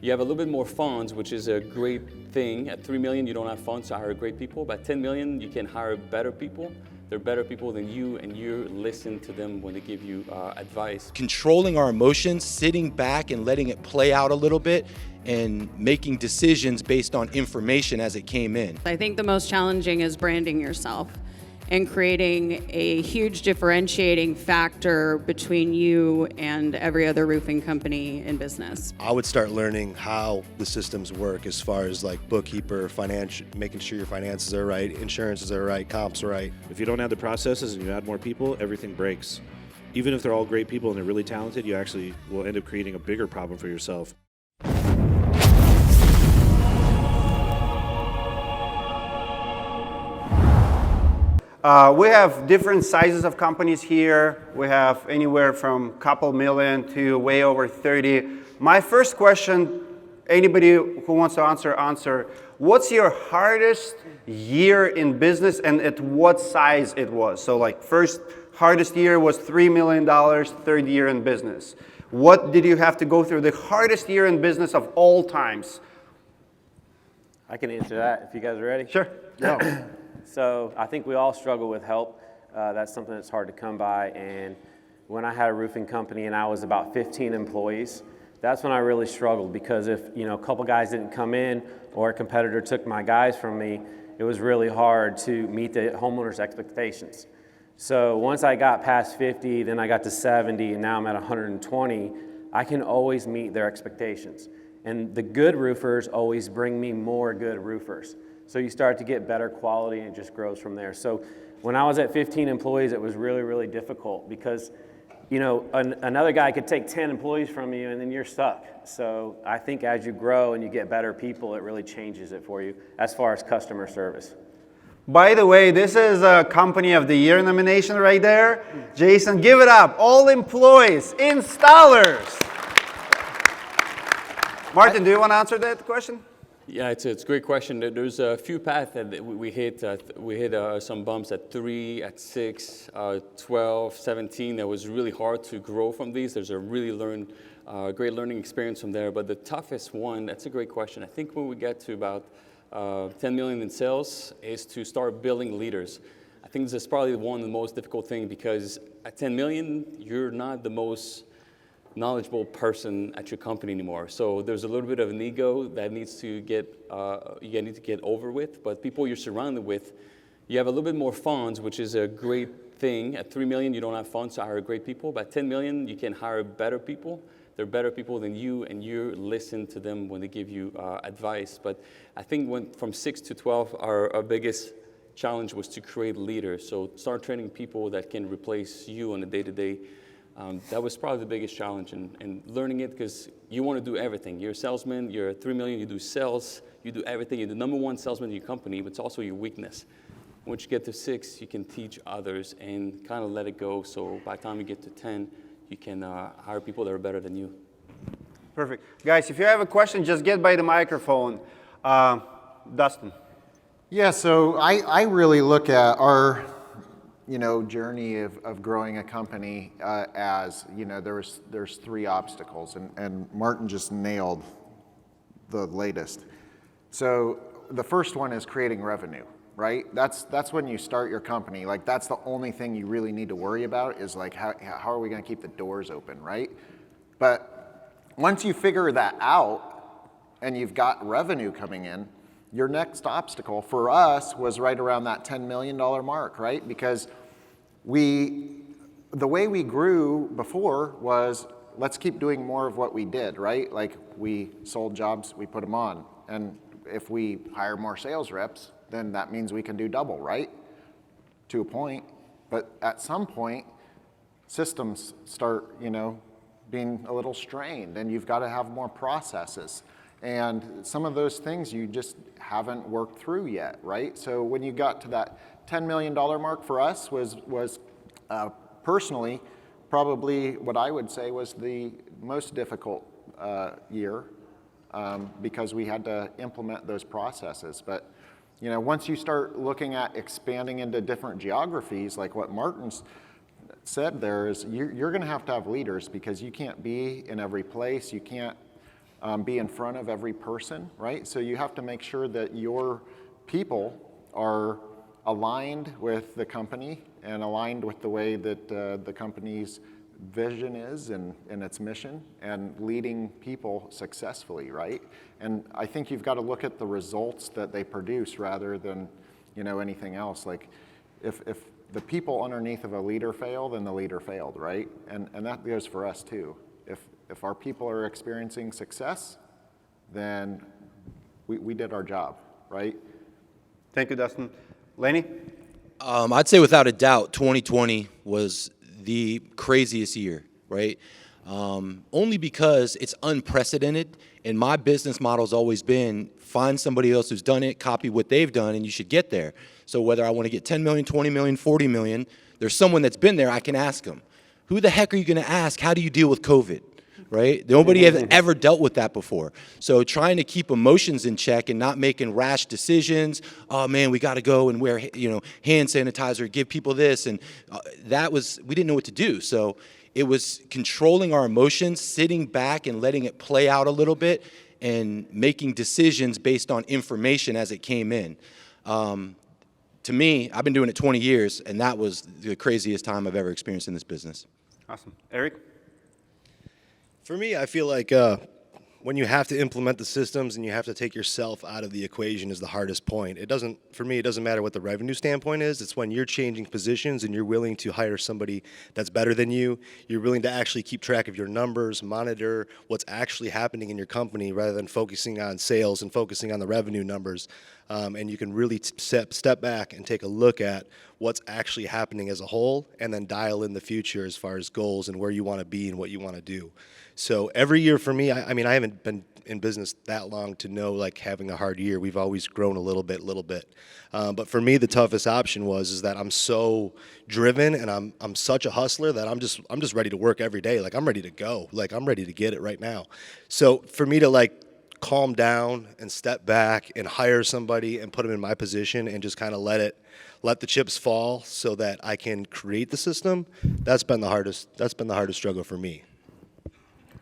You have a little bit more funds, which is a great thing. At 3 million, you don't have funds to hire great people. But at 10 million, you can hire better people. They're better people than you, and you listen to them when they give you advice. Controlling our emotions, sitting back and letting it play out a little bit, and making decisions based on information as it came in. I think the most challenging is branding yourself and creating a huge differentiating factor between you and every other roofing company in business. I would start learning how the systems work as far as like bookkeeper, financial, making sure your finances are right, insurances are right, comps are right. If you don't have the processes and you add more people, everything breaks. Even if they're all great people and they're really talented, you actually will end up creating a bigger problem for yourself. We have different sizes of companies here. We have anywhere from a couple million to way over 30. My first question, anybody who wants to answer. What's your hardest year in business and at what size it was? So like first hardest year was $3 million, third year in business. What did you have to go through? The hardest year in business of all times. I can answer that if you guys are ready. Sure. Yeah. So I think we all struggle with help. That's something that's hard to come by. And when I had a roofing company and I was about 15 employees, that's when I really struggled, because if a couple guys didn't come in or a competitor took my guys from me, it was really hard to meet the homeowner's expectations. So once I got past 50, then I got to 70, and now I'm at 120, I can always meet their expectations. And the good roofers always bring me more good roofers. So you start to get better quality, and it just grows from there. So when I was at 15 employees, it was really, really difficult, because another guy could take 10 employees from you and then you're stuck. So I think as you grow and you get better people, it really changes it for you as far as customer service. By the way, this is a Company of the Year nomination right there. Jason, give it up. All employees, installers. Martin, do you want to answer that question? Yeah, it's a great question. There's a few paths that we hit. We hit some bumps at 3, at 6, 12, 17. That was really hard to grow from these. There's a really great learning experience from there. But the toughest one, that's a great question. I think when we get to about 10 million in sales is to start building leaders. I think this is probably one of the most difficult things, because at 10 million, you're not the most knowledgeable person at your company anymore. So there's a little bit of an ego that needs to get over with. But people you're surrounded with, you have a little bit more funds, which is a great thing. At 3 million, you don't have funds to hire great people. But at 10 million, you can hire better people. They're better people than you, and you listen to them when they give you advice. But I think from 6 to 12, our biggest challenge was to create leaders. So start training people that can replace you on a day-to-day. That was probably the biggest challenge in learning it, because you want to do everything. You're a salesman, you're at 3 million, you do sales, you do everything. You're the number one salesman in your company, but it's also your weakness. Once you get to 6, you can teach others and kind of let it go. So by the time you get to 10, you can hire people that are better than you. Perfect. Guys, if you have a question, just get by the microphone. Dustin. Yeah, so I really look at our journey of growing a company as, there's 3 obstacles, and Martin just nailed the latest. So the first one is creating revenue, right? That's when you start your company. Like, that's the only thing you really need to worry about, is like, how are we going to keep the doors open, right? But once you figure that out and you've got revenue coming in, your next obstacle for us was right around that $10 million mark, right? Because the way we grew before was, let's keep doing more of what we did, right? Like, we sold jobs, we put them on. And if we hire more sales reps, then that means we can do double, right? To a point. But at some point, systems start, being a little strained, and you've got to have more processes. And some of those things you just haven't worked through yet, right? So when you got to that $10 million mark for us was personally probably what I would say was the most difficult year, because we had to implement those processes. But once you start looking at expanding into different geographies, like what Martin's said there, is you're going to have leaders, because you can't be in every place. You can't be in front of every person, right? So you have to make sure that your people are aligned with the company and aligned with the way that the company's vision is and its mission and leading people successfully, right? And I think you've got to look at the results that they produce rather than, anything else. Like if the people underneath of a leader fail, then the leader failed, right? And that goes for us too. If our people are experiencing success, then we did our job, right? Thank you, Dustin. Lenny? I'd say without a doubt, 2020 was the craziest year, right? Only because it's unprecedented, and my business model's always been find somebody else who's done it, copy what they've done, and you should get there. So whether I want to get 10 million, 20 million, 40 million, there's someone that's been there, I can ask them. Who the heck are you going to ask? How do you deal with COVID? Right? Nobody has ever dealt with that before. So trying to keep emotions in check and not making rash decisions. Oh man, we got to go and wear, hand sanitizer, give people this, and we didn't know what to do. So it was controlling our emotions, sitting back and letting it play out a little bit, and making decisions based on information as it came in. To me, I've been doing it 20 years, and that was the craziest time I've ever experienced in this business. Awesome. Eric? For me, I feel like when you have to implement the systems and you have to take yourself out of the equation is the hardest point. For me, it doesn't matter what the revenue standpoint is. It's when you're changing positions and you're willing to hire somebody that's better than you. You're willing to actually keep track of your numbers, monitor what's actually happening in your company rather than focusing on sales and focusing on the revenue numbers. And you can really step back and take a look at what's actually happening as a whole and then dial in the future as far as goals and where you want to be and what you want to do. So every year for me, I mean, I haven't been in business that long to know like having a hard year. We've always grown a little bit. But for me, the toughest option is that I'm so driven and I'm such a hustler that I'm just ready to work every day. Like I'm ready to go. Like I'm ready to get it right now. So for me to like calm down and step back and hire somebody and put them in my position and just kind of let the chips fall so that I can create the system, that's been the hardest struggle for me.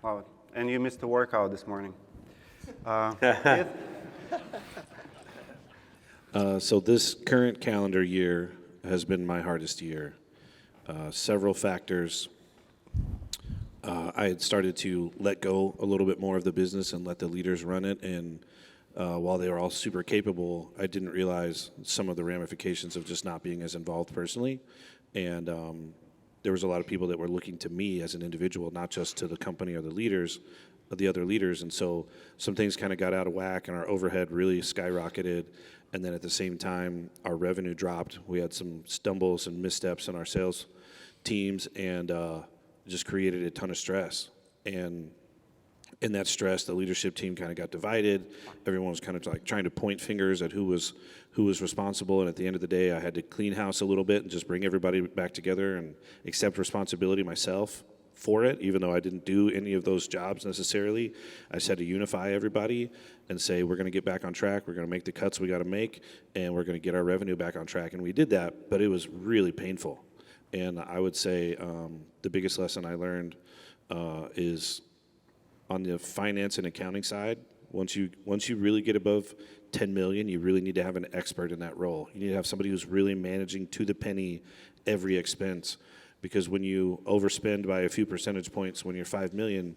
Wow. And you missed the workout this morning. So this current calendar year has been my hardest year. Several factors. I had started to let go a little bit more of the business and let the leaders run it. And while they were all super capable, I didn't realize some of the ramifications of just not being as involved personally. And there was a lot of people that were looking to me as an individual, not just to the company or the other leaders. And so some things kind of got out of whack and our overhead really skyrocketed. And then at the same time, our revenue dropped. We had some stumbles and missteps in our sales teams and just created a ton of stress. And in that stress, the leadership team kind of got divided. Everyone was kind of like trying to point fingers at who was responsible. And at the end of the day, I had to clean house a little bit and just bring everybody back together and accept responsibility myself for it, even though I didn't do any of those jobs necessarily. I just had to unify everybody and say, we're going to get back on track. We're going to make the cuts we got to make, and we're going to get our revenue back on track. And we did that, but it was really painful. And I would say the biggest lesson I learned is on the finance and accounting side. Once you really get above 10 million, you really need to have an expert in that role. You need to have somebody who's really managing to the penny every expense. Because when you overspend by a few percentage points when you're 5 million,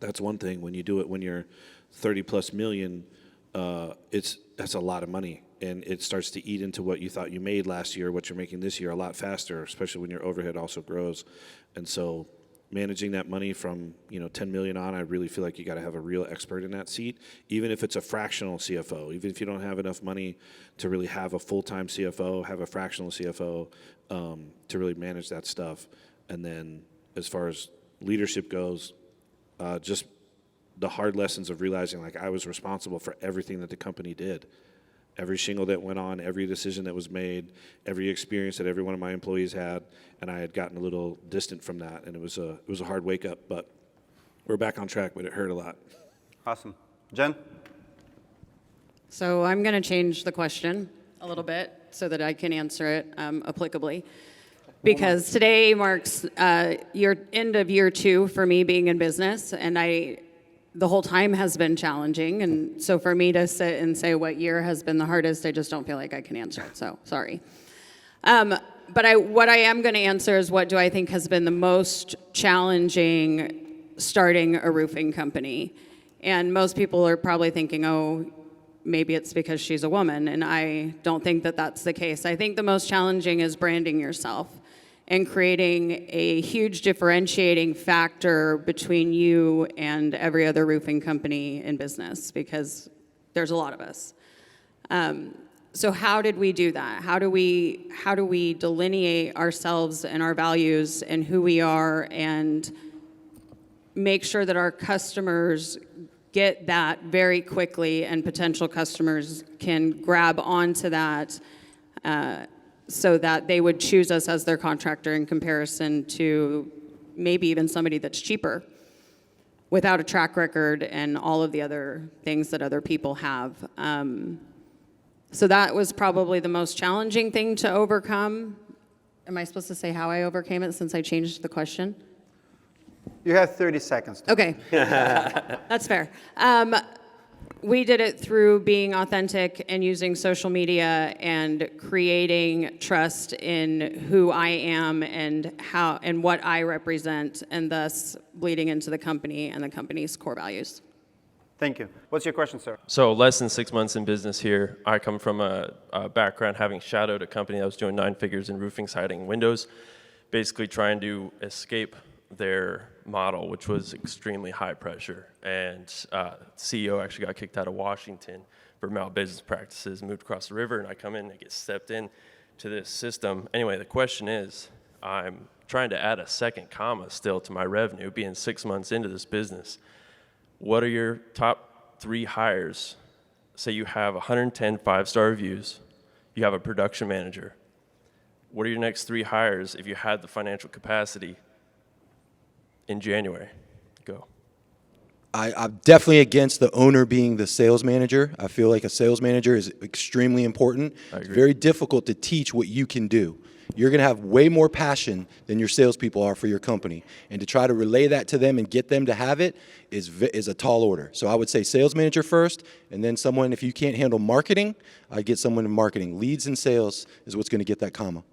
that's one thing. When you do it when you're 30 plus million, that's a lot of money. And it starts to eat into what you thought you made last year, what you're making this year a lot faster, especially when your overhead also grows. And so managing that money from 10 million on, I really feel like you got to have a real expert in that seat, even if it's a fractional CFO, even if you don't have enough money to really have a full-time CFO, have a fractional CFO to really manage that stuff. And then as far as leadership goes, just the hard lessons of realizing like I was responsible for everything that the company did. Every shingle that went on, every decision that was made, every experience that every one of my employees had, and I had gotten a little distant from that, and it was a hard wake up, but we're back on track, but it hurt a lot. Awesome. Jen? So I'm going to change the question a little bit so that I can answer it applicably. Because today marks your end of year 2 for me being in business, and I the whole time has been challenging. And so for me to sit and say what year has been the hardest, I just don't feel like I can answer it. So sorry. But what I am going to answer is what do I think has been the most challenging starting a roofing company. And most people are probably thinking, oh, maybe it's because she's a woman. And I don't think that that's the case. I think the most challenging is branding yourself and creating a huge differentiating factor between you and every other roofing company in business, because there's a lot of us. So how did we do that? How do we delineate ourselves and our values and who we are, and make sure that our customers get that very quickly and potential customers can grab onto that so that they would choose us as their contractor in comparison to maybe even somebody that's cheaper without a track record and all of the other things that other people have. So that was probably the most challenging thing to overcome. Am I supposed to say how I overcame it since I changed the question? You have 30 seconds. Okay, that's fair. We did it through being authentic and using social media and creating trust in who I am and how and what I represent, and thus bleeding into the company and the company's core values. Thank you. What's your question, sir? So less than 6 months in business here. I come from a background having shadowed a company that was doing 9 figures in roofing, siding, and windows, basically trying to escape their model, which was extremely high pressure. And the CEO actually got kicked out of Washington for malbusiness practices, moved across the river, and I come in and get stepped in to this system. Anyway, the question is, I'm trying to add a second comma still to my revenue, being 6 months into this business. What are your top 3 hires? Say you have 110 5-star reviews, you have a production manager. What are your next 3 hires if you had the financial capacity in January? Go. I'm definitely against the owner being the sales manager. I feel like a sales manager is extremely important. It's very difficult to teach what you can do. You're going to have way more passion than your salespeople are for your company. And to try to relay that to them and get them to have it is a tall order. So I would say sales manager first, and then someone, if you can't handle marketing, I'd get someone in marketing. Leads and sales is what's going to get that comma.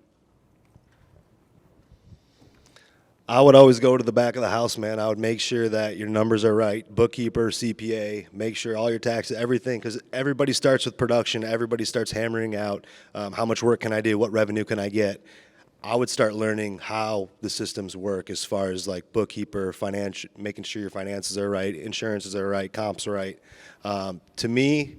I would always go to the back of the house, man. I would make sure that your numbers are right. Bookkeeper, CPA, make sure all your taxes, everything, because everybody starts with production. Everybody starts hammering out how much work can I do, what revenue can I get. I would start learning how the systems work as far as like bookkeeper, financial, making sure your finances are right, insurances are right, comps are right. To me,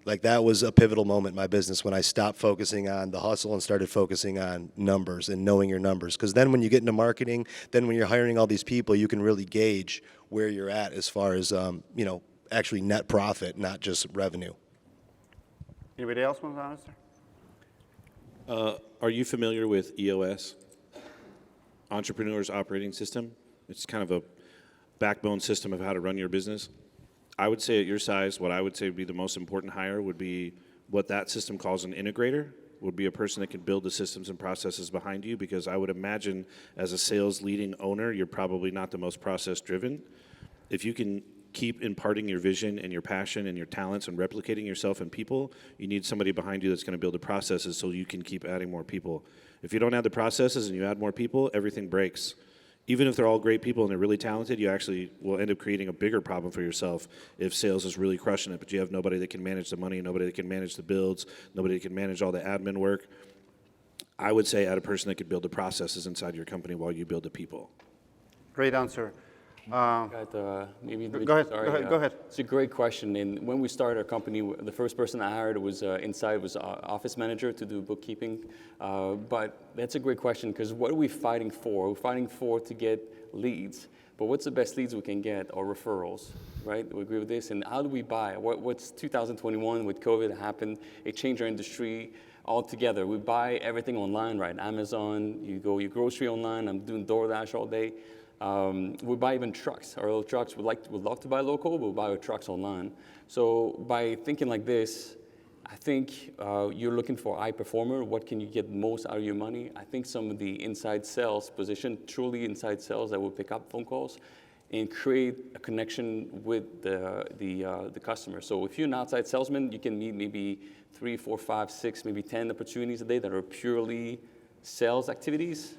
like that was a pivotal moment in my business when I stopped focusing on the hustle and started focusing on numbers and knowing your numbers. Because then when you get into marketing, then when you're hiring all these people, you can really gauge where you're at as far as, actually net profit, not just revenue. Anybody else want to answer? Are you familiar with EOS? Entrepreneur's Operating System? It's kind of a backbone system of how to run your business. I would say at your size, what I would say would be the most important hire would be what that system calls an integrator, would be a person that can build the systems and processes behind you, because I would imagine as a sales leading owner, you're probably not the most process driven. If you can keep imparting your vision and your passion and your talents and replicating yourself in people, you need somebody behind you that's going to build the processes so you can keep adding more people. If you don't add the processes and you add more people, everything breaks. Even if they're all great people and they're really talented, you actually will end up creating a bigger problem for yourself if sales is really crushing it, but you have nobody that can manage the money, nobody that can manage the builds, nobody that can manage all the admin work. I would say add a person that could build the processes inside your company while you build the people. Great answer. Go ahead. Go ahead. It's a great question. And when we started our company, the first person I hired was office manager to do bookkeeping. But that's a great question, because what are we fighting for? We're fighting for to get leads. But what's the best leads we can get, or referrals, right? We agree with this. And how do we buy? What's 2021 with COVID happened? It changed our industry altogether. We buy everything online, right? Amazon, you go your grocery online. I'm doing DoorDash all day. We buy even trucks. Our little trucks, we'd love to buy local, but we buy our trucks online. So by thinking like this, I think you're looking for a high performer. What can you get most out of your money? I think some of the inside sales position, truly inside sales that will pick up phone calls, and create a connection with the customer. So if you're an outside salesman, you can meet maybe 3, 4, 5, 6, maybe 10 opportunities a day that are purely sales activities,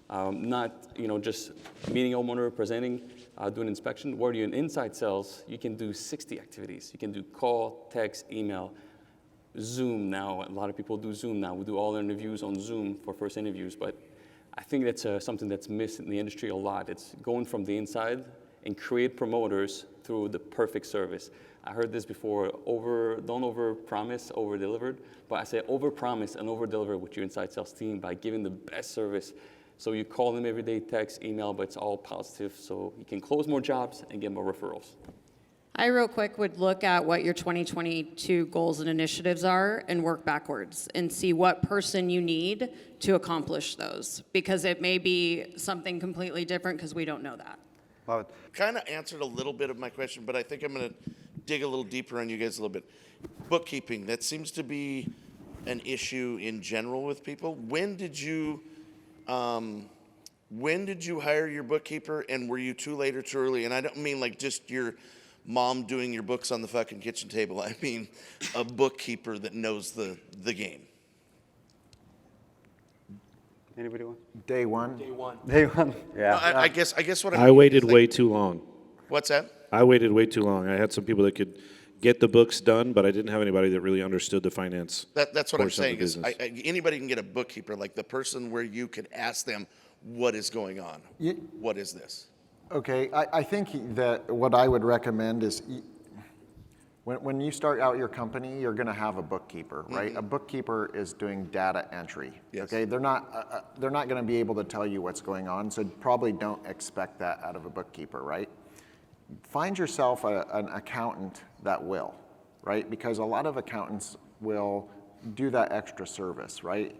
not just meeting a homeowner, presenting, doing inspection. Where you're in inside sales, you can do 60 activities. You can do call, text, email, Zoom now. A lot of people do Zoom now. We do all our interviews on Zoom for first interviews, but I think that's something that's missed in the industry a lot. It's going from the inside and create promoters through the perfect service. I heard this before, don't over-promise, over-delivered, but I say over-promise and over-deliver with your inside sales team by giving the best service. So you call them every day, text, email, but it's all positive, so you can close more jobs and get more referrals. I real quick would look at what your 2022 goals and initiatives are and work backwards and see what person you need to accomplish those, because it may be something completely different because we don't know that. Love it. Kind of answered a little bit of my question, but I think I'm going to dig a little deeper on you guys a little bit. Bookkeeping, that seems to be an issue in general with people. When did you hire your bookkeeper, and were you too late or too early? And I don't mean like just your mom doing your books on the fucking kitchen table. I mean a bookkeeper that knows the game. Anybody want? Day one. Day one. Yeah. No, I guess what I waited way too long. What's that? I waited way too long. I had some people that could get the books done, but I didn't have anybody that really understood the finance. That's what I'm portion of the saying. Is business. anybody can get a bookkeeper, like the person where you could ask them, what is going on? What is this? Okay, I think that what I would recommend is when you start out your company, you're going to have a bookkeeper, right? A bookkeeper is doing data entry. Yes. Okay, they're not going to be able to tell you what's going on, so probably don't expect that out of a bookkeeper, right? Find yourself an accountant that will, right? Because a lot of accountants will do that extra service, right?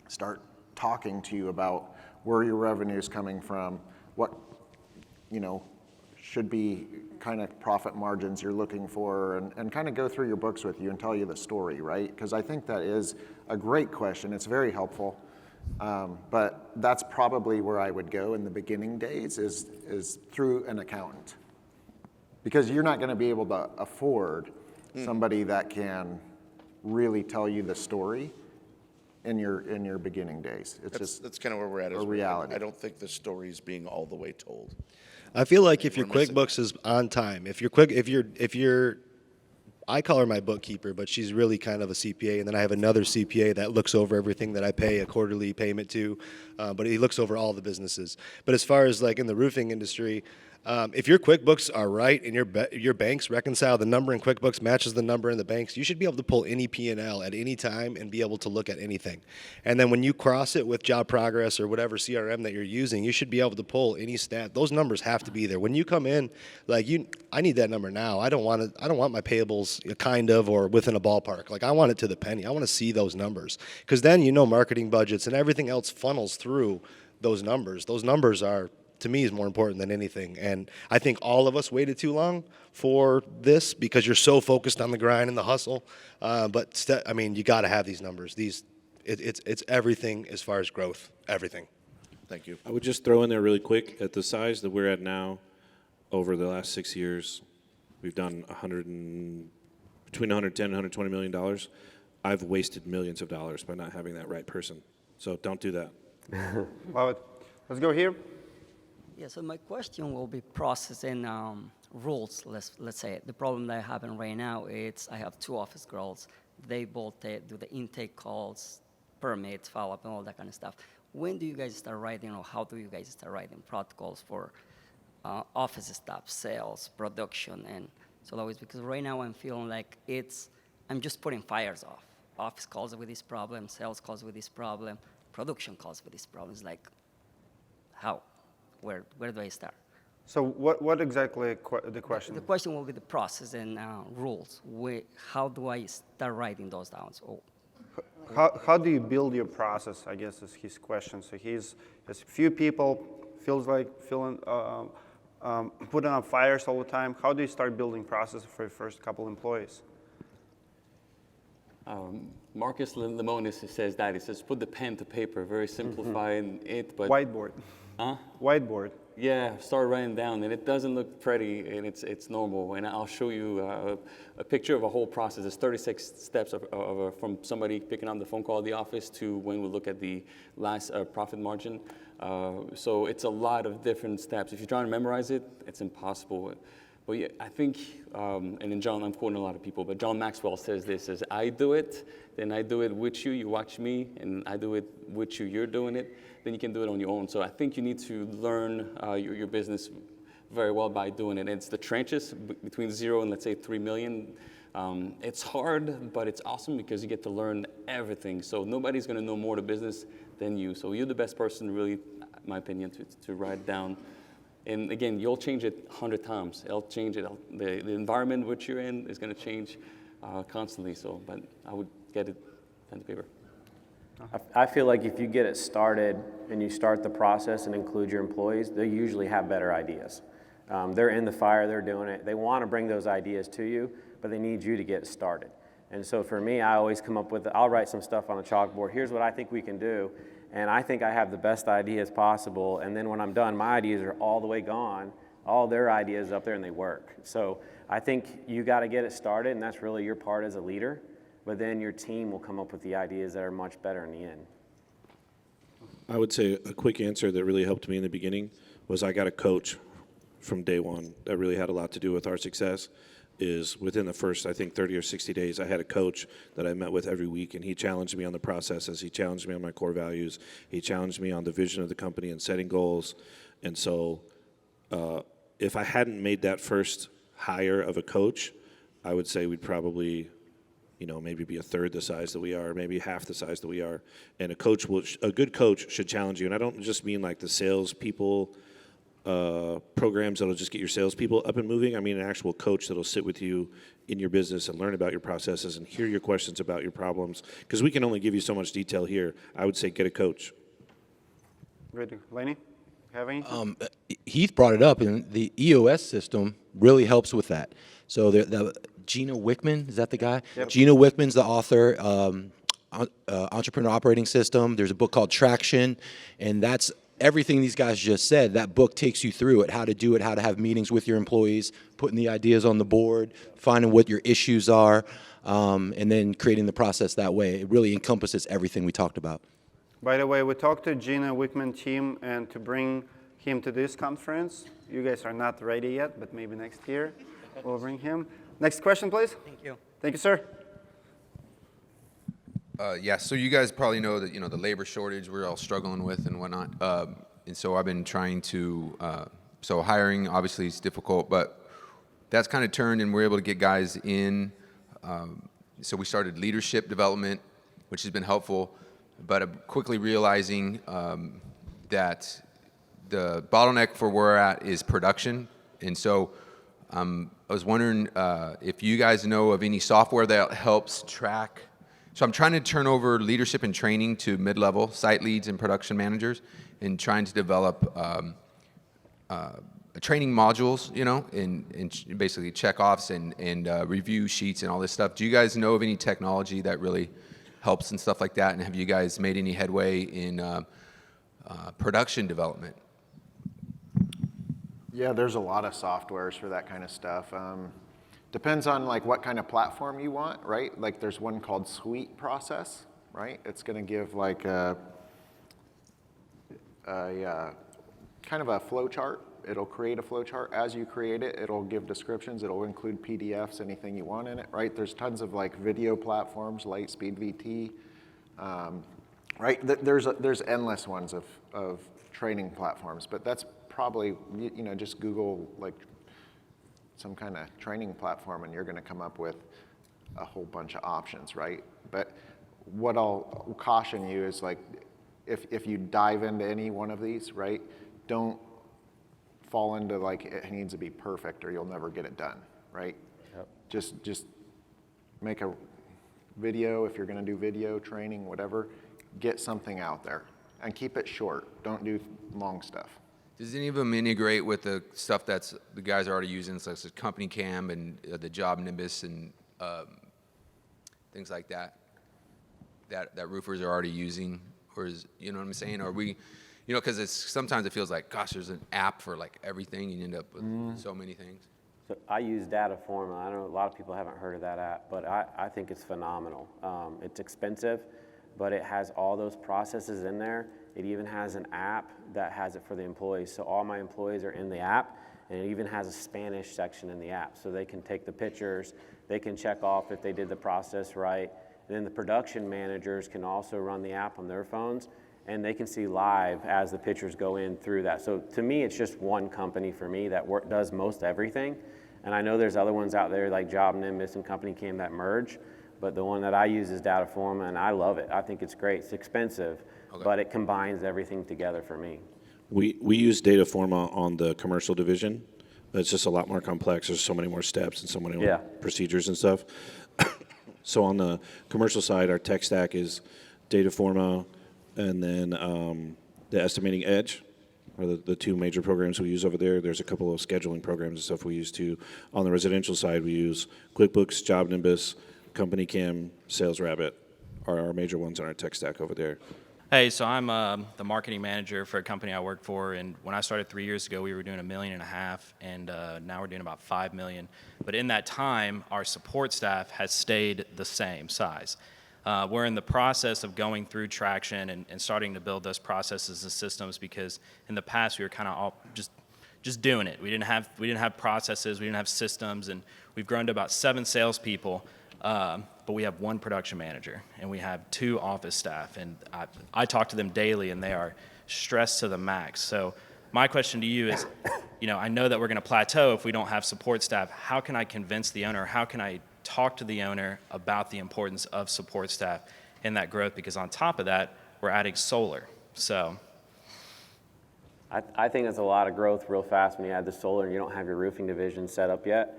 Start talking to you about where your revenue is coming from, what should be kind of profit margins you're looking for, and kind of go through your books with you and tell you the story, right? Because I think that is a great question. It's very helpful, but that's probably where I would go in the beginning days is through an accountant. Because you're not going to be able to afford somebody that can really tell you the story in your beginning days. That's kind of where we're at. a reality. I don't think the story is being all the way told. I feel like if your We're missing QuickBooks is on time, if you're, I call her my bookkeeper, but she's really kind of a CPA, and then I have another CPA that looks over everything that I pay a quarterly payment to, but he looks over all the businesses. But as far as like in the roofing industry, if your QuickBooks are right and your banks reconcile the number in QuickBooks matches the number in the banks, you should be able to pull any P&L at any time and be able to look at anything. And then when you cross it with Job Progress or whatever CRM that you're using, you should be able to pull any stat. Those numbers have to be there. When you come in, I need that number now. I don't want my payables kind of or within a ballpark. Like I want it to the penny. I want to see those numbers because then marketing budgets and everything else funnels through those numbers. Those numbers are, to me, is more important than anything. And I think all of us waited too long for this because you're so focused on the grind and the hustle. But you got to have these numbers. It's everything as far as growth, everything. Thank you. I would just throw in there really quick, at the size that we're at now, over the last 6 years, we've done between 110 and 120 million dollars. I've wasted millions of dollars by not having that right person. So don't do that. Love it. Let's go here. Yeah, so my question will be process and rules. Let's say the problem that I have right now is I have 2 office girls. They both do the intake calls, permits, follow-up, and all that kind of stuff. When do you guys start writing, or how do you guys start writing protocols for office staff, sales, production, and so always? Because right now I'm feeling like I'm just putting fires off. Office calls with this problem, sales calls with this problem, production calls with this problem. It's like, how? Where do I start? So what exactly the question? The question will be the process and rules. How do I start writing those down? How do you build your process, I guess, is his question. So he's has few people, putting on fires all the time. How do you start building process for your first couple employees? Marcus Lemonis says that. He says, put the pen to paper, very simplifying it. But Whiteboard. Huh? Whiteboard. Yeah, start writing down, and it doesn't look pretty, and it's normal. And I'll show you a picture of a whole process. There's 36 steps from somebody picking up the phone call at the office to when we look at the last profit margin. So it's a lot of different steps. If you're trying to memorize it, it's impossible. But yeah, I think, and then John, I'm quoting a lot of people, but John Maxwell says this, says, I do it, then I do it with you watch me, and I do it with you, you're doing it, then you can do it on your own. So I think you need to learn your business very well by doing it. And it's the trenches between 0 and let's say 3 million. It's hard, but it's awesome because you get to learn everything. So nobody's gonna know more the business than you. So you're the best person, really, in my opinion, to write down. And again, you'll change it 100 times. It'll change it. The environment which you're in is going to change constantly. So, but I would get it pen to paper. I feel like if you get it started and you start the process and include your employees, they usually have better ideas. They're in the fire, they're doing it. They want to bring those ideas to you, but they need you to get started. And so for me, I always come up with, I'll write some stuff on a chalkboard. Here's what I think we can do. And I think I have the best ideas possible. And then when I'm done, my ideas are all the way gone. All their ideas up there and they work. So I think you got to get it started, and that's really your part as a leader. But then your team will come up with the ideas that are much better in the end. I would say a quick answer that really helped me in the beginning was I got a coach from day one that really had a lot to do with our success. Is within the first, I think, 30 or 60 days, I had a coach that I met with every week, and he challenged me on the processes. He challenged me on my core values. He challenged me on the vision of the company and setting goals. And so if I hadn't made that first hire of a coach, I would say we'd probably, maybe be a third the size that we are, maybe half the size that we are. And a good coach should challenge you. And I don't just mean like the salespeople programs that'll just get your salespeople up and moving. I mean an actual coach that'll sit with you in your business and learn about your processes and hear your questions about your problems. Because we can only give you so much detail here. I would say get a coach. Good. Lenny, have anything? Heath brought it up, and the EOS system really helps with that. So the Gino Wickman, is that the guy? Yep. Gino Wickman's the author. Entrepreneur Operating System. There's a book called Traction, and that's everything these guys just said. That book takes you through it, how to do it, how to have meetings with your employees, putting the ideas on the board, finding what your issues are, and then creating the process that way. It really encompasses everything we talked about. By the way, we talked to Gina Wickman team, and to bring him to this conference. You guys are not ready yet, but maybe next year we'll bring him. Next question, please. Thank you. Thank you, sir. Yeah, so you guys probably know that, the labor shortage we're all struggling with and whatnot. And so I've been trying to, so hiring obviously is difficult, but that's kind of turned and we're able to get guys in. So we started leadership development, which has been helpful, but I'm quickly realizing that the bottleneck for where we're at is production. And so I was wondering if you guys know of any software that helps track. So I'm trying to turn over leadership and training to mid-level site leads and production managers, and trying to develop training modules, and basically check-offs and review sheets and all this stuff. Do you guys know of any technology that really helps and stuff like that? And have you guys made any headway in production development? Yeah, there's a lot of softwares for that kind of stuff. Depends on what kind of platform you want, right? Like there's one called Suite Process, right? It's going to give a kind of a flow chart. It'll create a flow chart. As you create it, it'll give descriptions. It'll include PDFs, anything you want in it, right? There's tons of video platforms, Lightspeed VT, right? There's endless ones of training platforms, but that's probably, just Google some kind of training platform and you're going to come up with a whole bunch of options, right? But what I'll caution you is if you dive into any one of these, right, don't fall into it needs to be perfect or you'll never get it done, right? Yep. Just make a video if you're going to do video training, whatever, get something out there and keep it short. Don't do long stuff. Does any of them integrate with the stuff that's the guys are already using, such as Company Cam and the Job Nimbus and things like that roofers are already using? Or is, you know what I'm saying? Or You know, because sometimes it feels like, gosh, there's an app for like everything, and you end up with so many things. So I use Dataforma. I know a lot of people haven't heard of that app, but I think it's phenomenal. It's expensive, but it has all those processes in there. It even has an app that has it for the employees. So all my employees are in the app, and it even has a Spanish section in the app. So they can take the pictures, they can check off if they did the process right. And then the production managers can also run the app on their phones, and they can see live as the pictures go in through that. So to me, it's just one company for me that does most everything. And I know there's other ones out there like Job Nimbus and Company Cam that merge, but the one that I use is Dataforma, and I love it. I think it's great. It's expensive, but it combines everything together for me. We use Dataforma on the commercial division. It's just a lot more complex. There's so many more steps and so many more procedures and stuff. So on the commercial side, our tech stack is Dataforma, and then the Estimating Edge are the two major programs we use over there. There's a couple of scheduling programs and stuff we use too. On the residential side, we use QuickBooks, Job Nimbus, Company Cam, Sales Rabbit are our major ones on our tech stack over there. Hey, so I'm the marketing manager for a company I work for, and when I started 3 years ago, we were doing $1.5 million, and now we're doing about $5 million. But in that time, our support staff has stayed the same size. We're in the process of going through traction and starting to build those processes and systems, because in the past we were kind of all just doing it. We didn't have processes, we didn't have systems, and we've grown to about 7 salespeople. But we have 1 production manager, and we have 2 office staff, and I talk to them daily, and they are stressed to the max. So my question to you is, I know that we're going to plateau if we don't have support staff. How can I convince the owner? How can I talk to the owner about the importance of support staff in that growth? Because on top of that, we're adding solar. So I think it's a lot of growth real fast when you add the solar and you don't have your roofing division set up yet.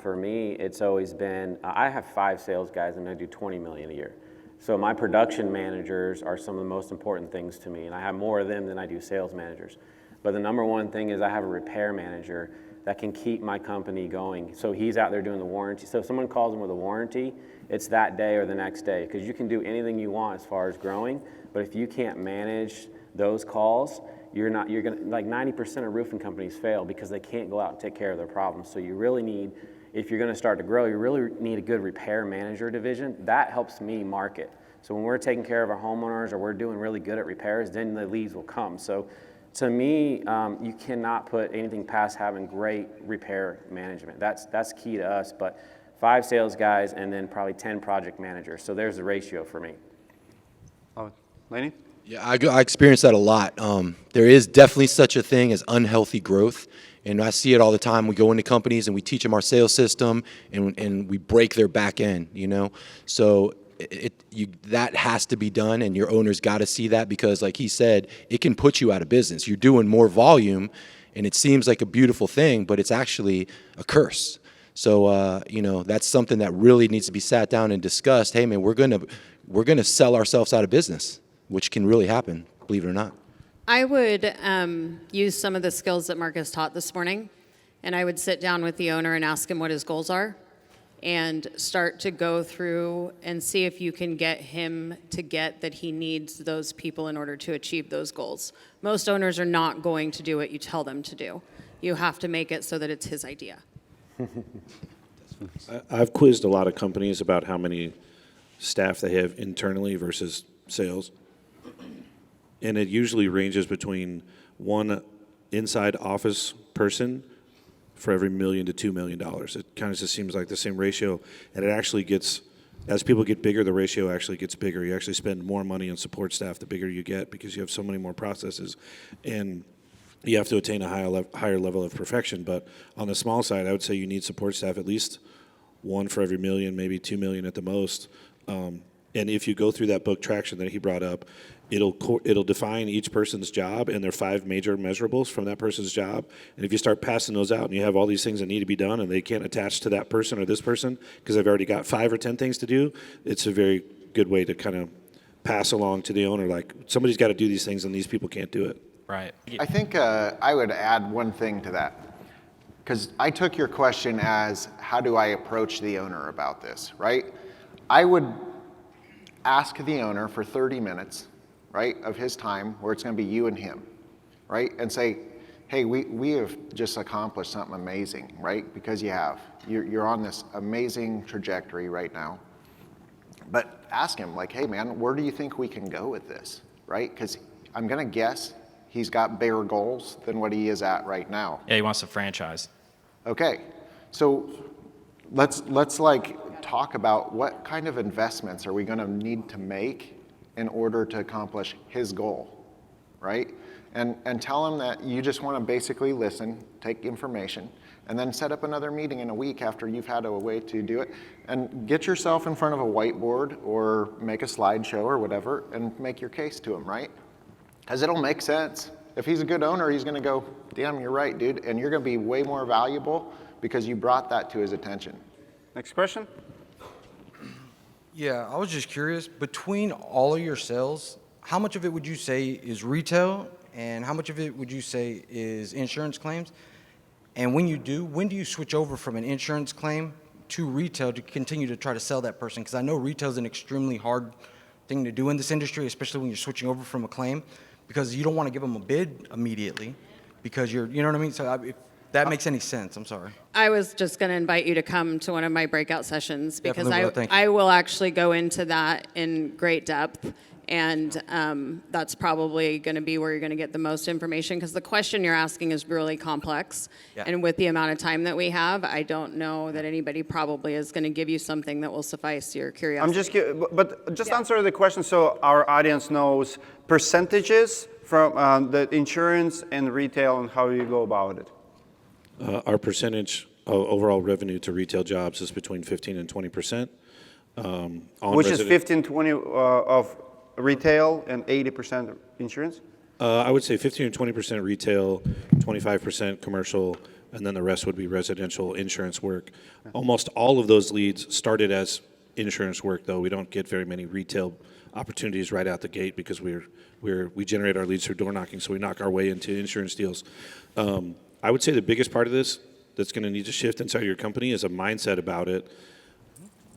For me, it's always been, I have 5 sales guys and I do $20 million a year. So my production managers are some of the most important things to me, and I have more of them than I do sales managers. But the number one thing is I have a repair manager that can keep my company going. So he's out there doing the warranty. So if someone calls him with a warranty, it's that day or the next day, because you can do anything you want as far as growing, but if you can't manage those calls, you're gonna, like 90% of roofing companies fail because they can't go out and take care of their problems. So you really need, if you're gonna start to grow, you really need a good repair manager division. That helps me market. So when we're taking care of our homeowners or we're doing really good at repairs, then the leads will come. So to me, you cannot put anything past having great repair management. That's key to us, but 5 sales guys and then probably 10 project managers. So there's the ratio for me. Laney? Yeah, I experience that a lot. There is definitely such a thing as unhealthy growth, and I see it all the time. We go into companies and we teach them our sales system, and we break their back end, So that has to be done, and your owner's got to see that, because like he said, it can put you out of business. You're doing more volume, and it seems like a beautiful thing, but it's actually a curse. So, that's something that really needs to be sat down and discussed. Hey, man, we're gonna sell ourselves out of business, which can really happen, believe it or not. I would use some of the skills that Marcus taught this morning, and I would sit down with the owner and ask him what his goals are, and start to go through and see if you can get him to get that he needs those people in order to achieve those goals. Most owners are not going to do what you tell them to do. You have to make it so that it's his idea. I've quizzed a lot of companies about how many staff they have internally versus sales. And it usually ranges between 1 inside office person for every $1 million to $2 million. It kind of just seems like the same ratio. And it actually gets, as people get bigger, the ratio actually gets bigger. You actually spend more money on support staff the bigger you get, because you have so many more processes. And you have to attain a higher level of perfection. But on the small side, I would say you need support staff at least 1 for every $1 million, maybe $2 million at the most. And if you go through that book traction that he brought up, it'll define each person's job and their 5 major measurables from that person's job. And if you start passing those out and you have all these things that need to be done and they can't attach to that person or this person because they've already got 5 or 10 things to do, it's a very good way to kind of pass along to the owner, like, somebody's got to do these things and these people can't do it. right. I think I would add one thing to that, because I took your question as, how do I approach the owner about this, right? I would ask the owner for 30 minutes, right, of his time where it's going to be you and him, right? And say, hey, we have just accomplished something amazing, right? Because you have. You're on this amazing trajectory right now. But ask him, like, hey, man, where do you think we can go with this, right? Because I'm going to guess he's got bigger goals than what he is at right now. Yeah, he wants to franchise. Okay, so let's like talk about what kind of investments are we going to need to make in order to accomplish his goal, right? And tell him that you just want to basically listen, take information, and then set up another meeting in a week after you've had a way to do it, and get yourself in front of a whiteboard or make a slideshow or whatever and make your case to him, right? Because it'll make sense. If he's a good owner, he's going to go, damn, you're right, dude, and you're going to be way more valuable because you brought that to his attention. Next question. Yeah, I was just curious, between all of your sales, how much of it would you say is retail and how much of it would you say is insurance claims? And when do you switch over from an insurance claim to retail to continue to try to sell that person? Because I know retail is an extremely hard thing to do in this industry, especially when you're switching over from a claim, because you don't want to give them a bid immediately because you know what I mean? So if that makes any sense, I'm sorry. I was just going to invite you to come to one of my breakout sessions because Definitely will, thank you. I will actually go into that in great depth. And that's probably going to be where you're going to get the most information because the question you're asking is really complex. Yeah. And with the amount of time that we have, I don't know that anybody probably is going to give you something that will suffice your curiosity. But just answer the question so our audience knows percentages from the insurance and retail and how you go about it. Our percentage of overall revenue to retail jobs is between 15 and 20%. Which is 15, 20 of retail and 80% insurance? I would say 15 or 20% retail, 25% commercial, and then the rest would be residential insurance work. Almost all of those leads started as insurance work, though. We don't get very many retail opportunities right out the gate because we generate our leads through door knocking, so we knock our way into insurance deals. I would say the biggest part of this that's going to need to shift inside your company is a mindset about it.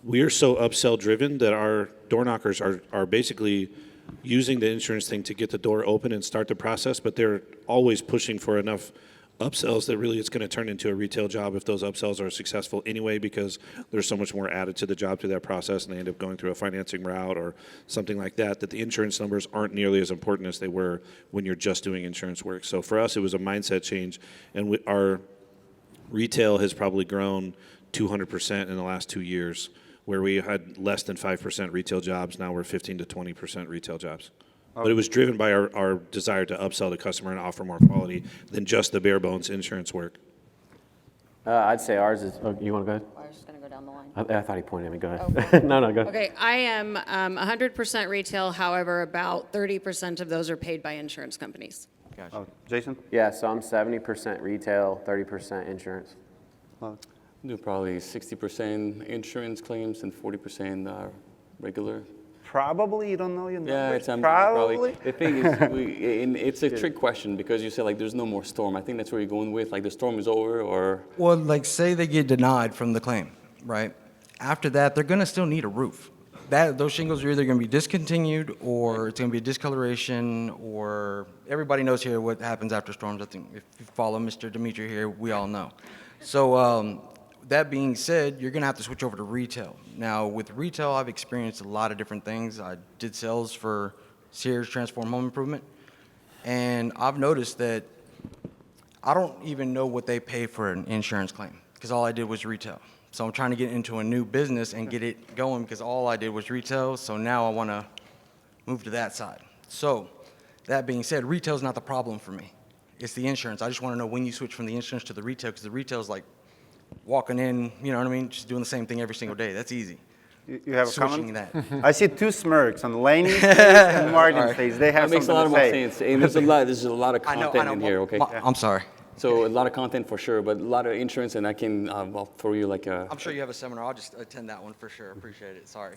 We are so upsell driven that our door knockers are basically using the insurance thing to get the door open and start the process, but they're always pushing for enough upsells that really it's going to turn into a retail job if those upsells are successful anyway, because there's so much more added to the job through that process and they end up going through a financing route or something like that, that the insurance numbers aren't nearly as important as they were when you're just doing insurance work. So for us, it was a mindset change, and our retail has probably grown 200% in the last 2 years. Where we had less than 5% retail jobs, now we're 15 to 20% retail jobs. But it was driven by our desire to upsell the customer and offer more quality than just the bare bones insurance work. I'd say ours is, oh, you want to go ahead? I was just going to go down the line. I thought he pointed at me. Go ahead. No, go ahead. Okay, I am 100% retail. However, about 30% of those are paid by insurance companies. Oh, Jason? Yeah, so I'm 70% retail, 30% insurance. Do probably 60% insurance claims and 40% regular. Probably, you don't know your numbers? Yeah, it's probably. The thing is, it's a trick question because you said like there's no more storm. I think that's where you're going with, like the storm is over, or Well, like say they get denied from the claim, right? After that, they're going to still need a roof. Those shingles are either going to be discontinued or it's going to be a discoloration, or everybody knows here what happens after storms. I think if you follow Mr. Dimitri here, we all know. So that being said, you're going to have to switch over to retail. Now, with retail, I've experienced a lot of different things. I did sales for Sears Transform Home Improvement, and I've noticed that I don't even know what they pay for an insurance claim because all I did was retail. So I'm trying to get into a new business and get it going because all I did was retail, so now I want to move to that side. So that being said, retail is not the problem for me. It's the insurance. I just want to know when you switch from the insurance to the retail, because the retail is like walking in, you know what I mean, just doing the same thing every single day. That's easy. You have Switching a comment? that. I see two smirks on Laney's face and Martin's face. They have that makes a something lot to more say. sense. And there's a lot of I know. content in here. Okay. I'm sorry. So a lot of content for sure, but a lot of insurance, and I can I'll throw you like a. I'm sure you have a seminar. I'll just attend that one for sure. Appreciate it. Sorry.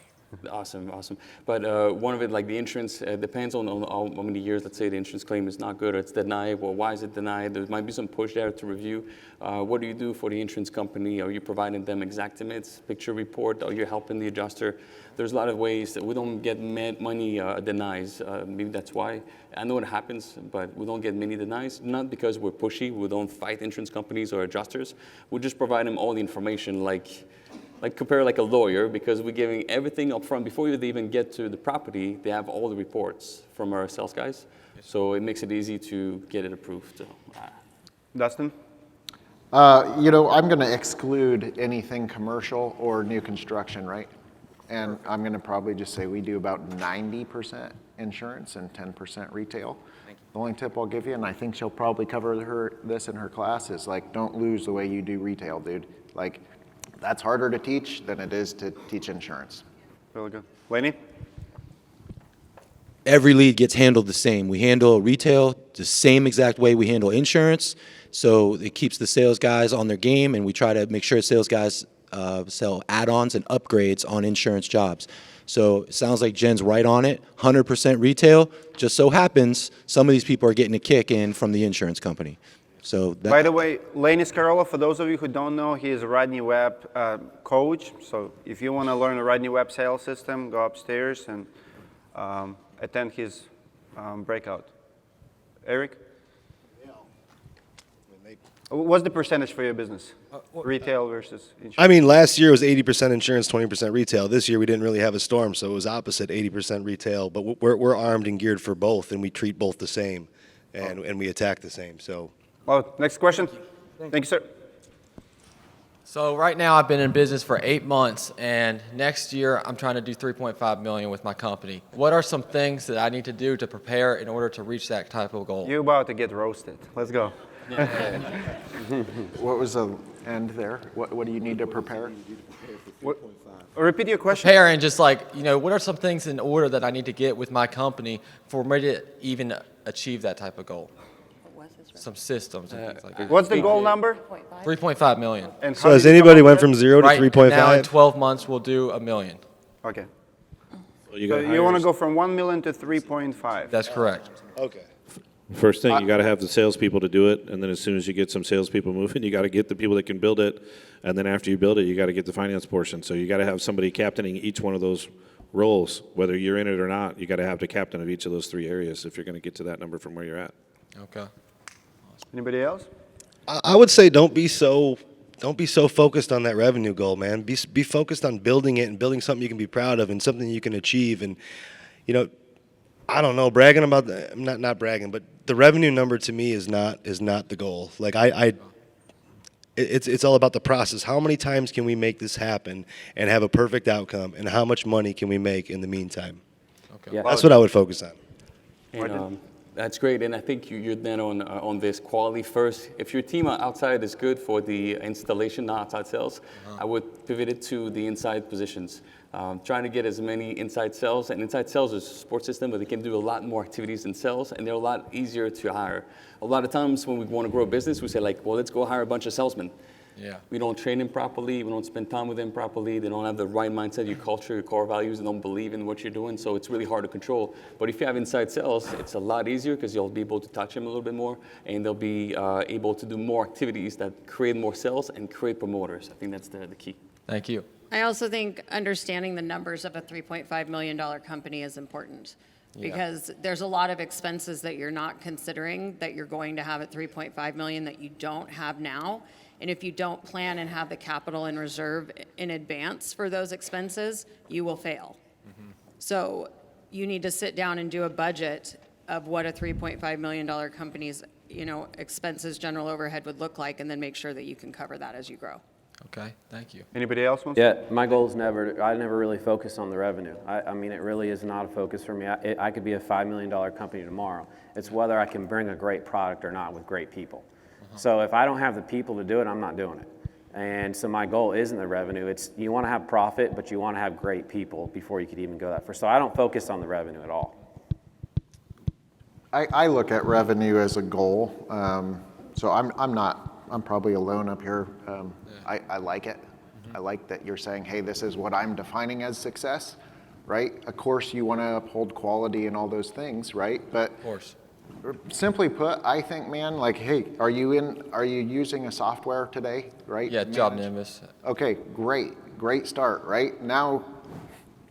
Awesome, awesome. But one of it, like the insurance, depends on how many years, let's say the insurance claim is not good or it's denied. Well, why is it denied? There might be some push there to review. What do you do for the insurance company? Are you providing them exact estimates, picture report? Are you helping the adjuster? There's a lot of ways that we don't get money denies. Maybe that's why. I know it happens, but we don't get many denies. Not because we're pushy. We don't fight insurance companies or adjusters. We just provide them all the information, like compare like a lawyer, because we're giving everything up front. Before you even get to the property, they have all the reports from our sales guys. So it makes it easy to get it approved. So, Dustin? You know, I'm going to exclude anything commercial or new construction, right? And I'm going to probably just say we do about 90% insurance and 10% retail. The only tip I'll give you, and I think she'll probably cover this in her class, is like, don't lose the way you do retail, dude. Like, that's harder to teach than it is to teach insurance. Really good. Laney? Every lead gets handled the same. We handle retail the same exact way we handle insurance. So it keeps the sales guys on their game, and we try to make sure sales guys sell add-ons and upgrades on insurance jobs. So it sounds like Jen's right on it. 100% retail. Just so happens some of these people are getting a kick in from the insurance company. So by the way, Laney Scarola, for those of you who don't know, he is a Rodney Webb coach. So if you want to learn the Rodney Webb sales system, go upstairs and attend his breakout. Eric? What's the percentage for your business? Retail versus insurance? I mean, last year was 80% insurance, 20% retail. This year we didn't really have a storm, so it was opposite, 80% retail. But we're armed and geared for both, and we treat both the same, and we attack the same. So. Well, next question. Thank you, sir. So right now I've been in business for 8 months, and next year I'm trying to do 3.5 million with my company. What are some things that I need to do to prepare in order to reach that type of goal? You're about to get roasted. Let's go. What was the end there? What do you need to prepare? Repeat your question. Prepare and just like, you know, what are some things in order that I need to get with my company for me to even achieve that type of goal? Some systems and things like that. What's the goal number? 3.5 million. And So has anybody went from 0 to Right 3.5? now in 12 months we'll do $1 million. Okay. Well, So you want to go from 1 million to 3.5? That's correct. Okay. First thing, you got to have the salespeople to do it, and then as soon as you get some salespeople moving, you got to get the people that can build it, and then after you build it, you got to get the finance portion. So you got to have somebody captaining each one of those roles, whether you're in it or not. You got to have the captain of each of those 3 areas if you're going to get to that number from where you're at. Okay. Anybody else? I would say don't be so focused on that revenue goal, man. Be focused on building it and building something you can be proud of and something you can achieve. And you know, I don't know, bragging about not bragging, but the revenue number to me is not the goal. Like it's all about the process. How many times can we make this happen and have a perfect outcome, and how much money can we make in the meantime? Okay. Yeah. That's what I would focus on. And, that's great, and I think you're then on this quality first. If your team outside is good for the installation, not outside sales, I would pivot it to the inside positions. Trying to get as many inside sales, and inside sales is a support system, but they can do a lot more activities than sales, and they're a lot easier to hire. A lot of times when we want to grow a business, we say like, well, let's go hire a bunch of salesmen. Yeah. We don't train them properly. We don't spend time with them properly. They don't have the right mindset, your culture, your core values. They don't believe in what you're doing. So it's really hard to control. But if you have inside sales, it's a lot easier because you'll be able to touch them a little bit more, and they'll be able to do more activities that create more sales and create promoters. I think that's the key. Thank you. I also think understanding the numbers of a $3.5 million company is important. Because there's a lot of expenses that you're not considering that you're going to have at 3.5 million that you don't have now. And if you don't plan and have the capital in reserve in advance for those expenses, you will fail. So you need to sit down and do a budget of what a $3.5 million company's, expenses, general overhead would look like, and then make sure that you can cover that as you grow. Okay, thank you. Anybody else wants? Yeah, my goal is I never really focus on the revenue. I mean, it really is not a focus for me. I could be a $5 million company tomorrow. It's whether I can bring a great product or not with great people. So if I don't have the people to do it, I'm not doing it. And so my goal isn't the revenue. It's you want to have profit, but you want to have great people before you could even go that far. So I don't focus on the revenue at all. I look at revenue as a goal. So I'm probably alone up here. I like it. I like that you're saying, hey, this is what I'm defining as success. right? Of course, you want to uphold quality and all those things, right? But Of course. simply put, I think, man, like, hey, are you using a software today, right? Yeah, to Job manage? Nimbus. Okay, great start, right? Now,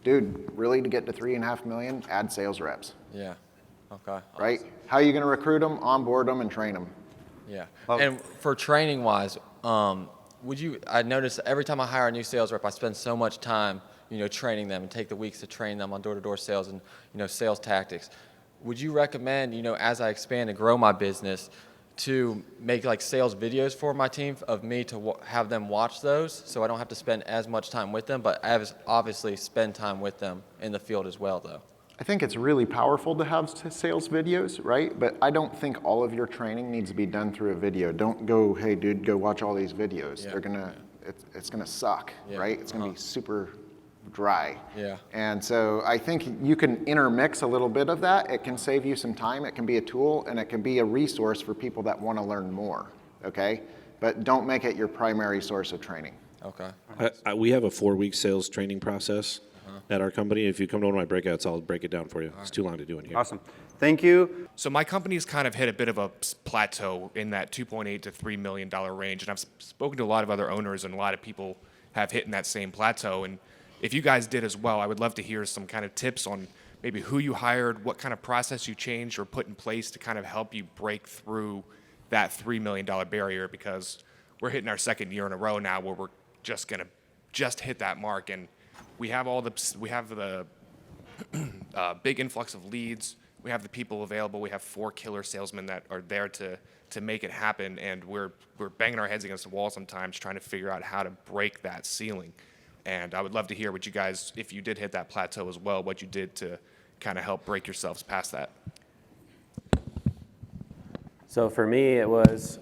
dude, really to get to 3.5 million, add sales reps, Yeah. Okay. right? How are you going to recruit them, onboard them, and train them? Yeah. And for training wise, I notice every time I hire a new sales rep, I spend so much time, training them and take the weeks to train them on door-to-door sales and, sales tactics. Would you recommend, as I expand and grow my business, to make like sales videos for my team of me to have them watch those so I don't have to spend as much time with them, but obviously spend time with them in the field as well, though? I think it's really powerful to have sales videos, right? But I don't think all of your training needs to be done through a video. Don't go, hey, dude, go watch all these videos. Yeah. It's gonna suck, Yeah. right? It's gonna be super dry. Yeah. And so I think you can intermix a little bit of that. It can save you some time. It can be a tool, and it can be a resource for people that want to learn more, okay? But don't make it your primary source of training. Okay. We have a 4-week sales training process at our company. If you come to one of my breakouts, I'll break it down for you. It's too long to do in here. Awesome. Thank you. So my company's kind of hit a bit of a plateau in that $2.8 to $3 million range, and I've spoken to a lot of other owners, and a lot of people have hit in that same plateau. And if you guys did as well, I would love to hear some kind of tips on maybe who you hired, what kind of process you changed or put in place to kind of help you break through that $3 million barrier, because we're hitting our second year in a row now where we're just going to hit that mark. And we have the big influx of leads. We have the people available. We have 4 killer salesmen that are there to make it happen. And we're banging our heads against the wall sometimes trying to figure out how to break that ceiling. And I would love to hear what you guys, if you did hit that plateau as well, what you did to kind of help break yourselves past that. So for me, it was,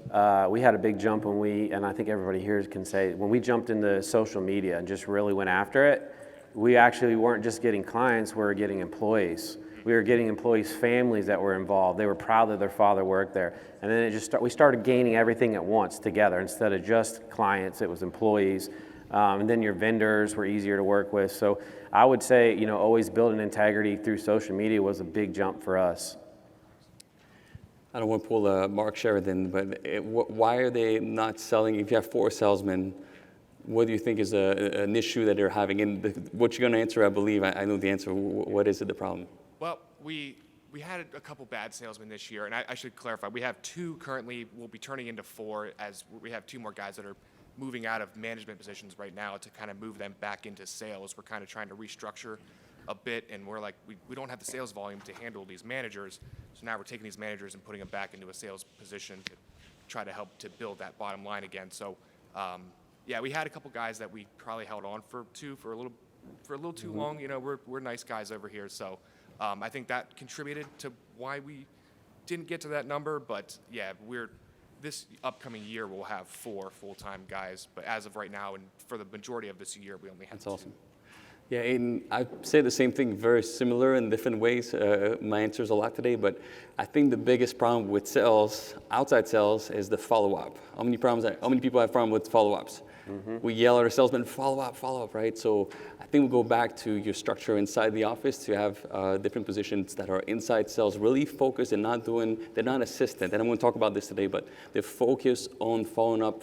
we had a big jump and I think everybody here can say, when we jumped into social media and just really went after it, we actually weren't just getting clients, we were getting employees. We were getting employees' families that were involved. They were proud that their father worked there. And then we started gaining everything at once together. Instead of just clients, it was employees. And then your vendors were easier to work with. So I would say, always building integrity through social media was a big jump for us. I don't want to pull Mark Sheridan, but why are they not selling? If you have 4 salesmen, what do you think is an issue that they're having? And what you're going to answer, I believe, I know the answer. What is it, the problem? Well, we had a couple bad salesmen this year, and I should clarify, we have 2 currently. We'll be turning into 4 as we have 2 more guys that are moving out of management positions right now to kind of move them back into sales. We're kind of trying to restructure a bit, and we're like, we don't have the sales volume to handle these managers, so now we're taking these managers and putting them back into a sales position to try to help to build that bottom line again. So, yeah, we had a couple guys that we probably held on for a little too long. We're nice guys over here, so I think that contributed to why we didn't get to that number. But yeah, this upcoming year we'll have 4 full-time guys, but as of right now and for the majority of this year, we only have That's 2. awesome. Yeah, and I say the same thing, very similar in different ways. My answer's a lot today, but I think the biggest problem with sales, outside sales, is the follow-up. How many people have problem with follow-ups? Mm-hmm. We yell at our salesmen, follow up, right? So I think we'll go back to your structure inside the office to have different positions that are inside sales, really focused and they're not assistant. And I'm going to talk about this today, but they're focused on following up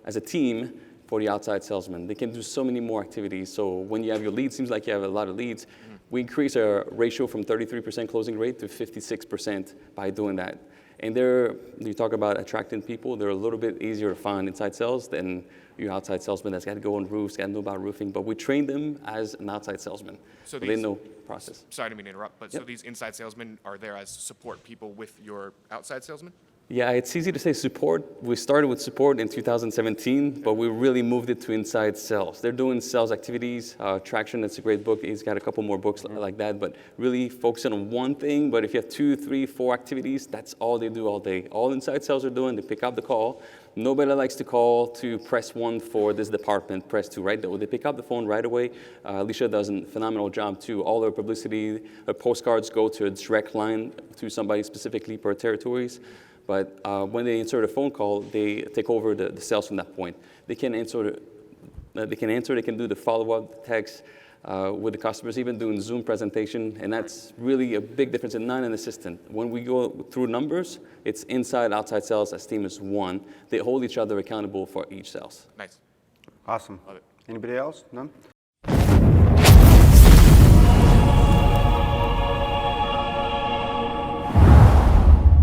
as a team, for the outside salesman. They can do so many more activities. So when you have your leads, seems like you have a lot of leads. We increase our ratio from 33% closing rate to 56% by doing that. And you talk about attracting people, they're a little bit easier to find inside sales than your outside salesman that's got to go on roofs, got to know about roofing. But we train them as an outside salesman. So they know process. Sorry to interrupt, but Yep. So these inside salesmen are there as support people with your outside salesmen? Yeah, it's easy to say support. We started with support in 2017, but we really moved it to inside sales. They're doing sales activities. Traction, that's a great book. He's got a couple more books like that, but really focusing on one thing. But if you have 2, 3, 4 activities, that's all they do all day. All inside sales are doing, they pick up the call. Nobody likes to call to press 1 for this department, press 2, right? They pick up the phone right away. Alicia does a phenomenal job too. All their publicity, her postcards go to a direct line to somebody specifically per territories. But when they insert a phone call, they take over the sales from that point. They can answer, they can do the follow-up, the text. with the customers, even doing Zoom presentation, and that's really a big difference, and not an assistant. When we go through numbers, it's inside, outside sales as team is one. They hold each other accountable for each sales. Nice. Awesome. Love it. Anybody else? None?